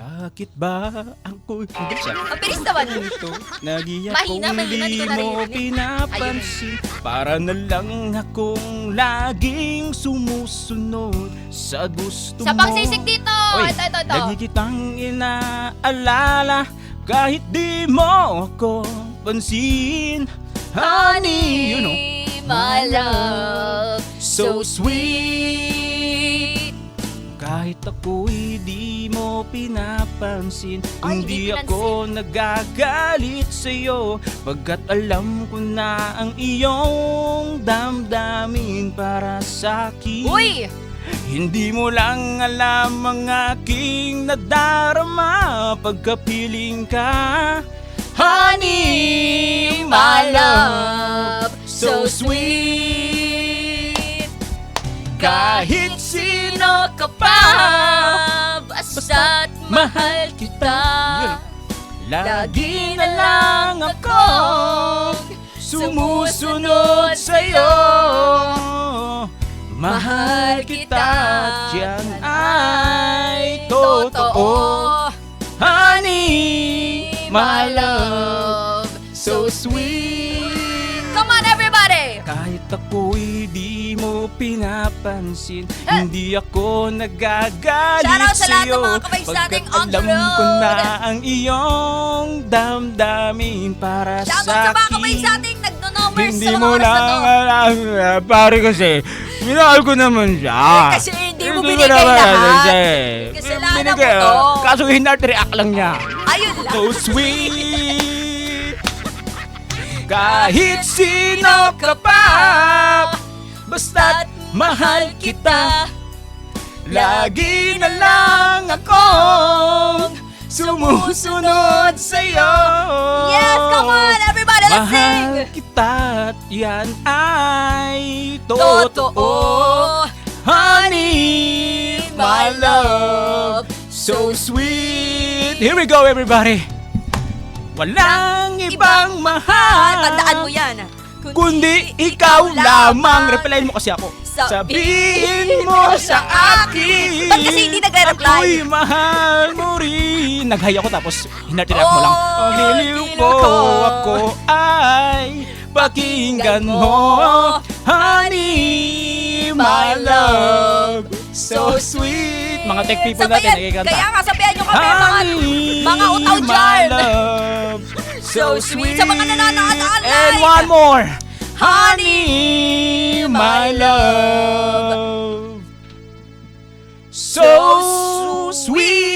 Bakit ba ako'y Ang bilis naman. ito? Nagiyak Mahina, kung mahina, di di ko mo naririnig. pinapansin. Para na lang akong laging sumusunod sa gusto Sa mo. pangsisig dito. Oy, Ito. lagi kitang inaalala kahit di mo ako pansin. Honey, you know, my love, so sweet. kahit ako'y di mo pinapansin. Ay, Hindi hindi ako nagagalit sa'yo, pagkat alam ko na ang iyong damdamin para sa'kin. Uy! Hindi mo lang alam ang aking nadarama pagkapiling ka. Honey, my love, so sweet. Kahit sino ka pa, Basta't mahal kita. lagi na lang akong sumusunod sa'yo. Mahal kita, yan ay totoo. Honey, my love, so sweet. Come on, everybody! Kahit ako'y di mo pinapansin, hindi ako nagagalit Shoutout sa lahat ng sa'yo, mga kabay sa ating on the alam ko road. na ang iyong damdamin para Shoutout sa mga kabay sa'kin. sa ating nagno-numbers Hindi sa mga mo oras na lang to. alam, pare kasi, minahal ko naman siya. Kasi hindi mo ko binigay naman lahat. alam siya eh. Kasalanan Binigay, mo to. Kaso hinard react lang niya. Ayun lang. So sweet. Kahit sino ka pa, basta't mahal kita. Lagi na lang akong sumusunod sa'yo. Yes, come on, everybody, let's sing! Mahal kita at yan ay Totoo. totoo. Honey, my love, so sweet. Here we go, everybody. Walang ibang mahal, Tandaan mo yan. kundi ikaw lamang. Replyan mo kasi ako. Sabihin mo sa akin, Ba't kasi hindi nagre-reply? ako'y mahal mo rin. Nag-hi ako tapos hinatirack mo lang. Oh, Ang liliw ko, ako ay pakinggan mo. Honey, my love, so sweet. Mga tech people natin nagkikanta. Kaya nga, sabihan nyo kami, Honey, mga utaw my dyan. love, so sweet. Sa mga nanonood online. And one more. Honey, my love, so sweet.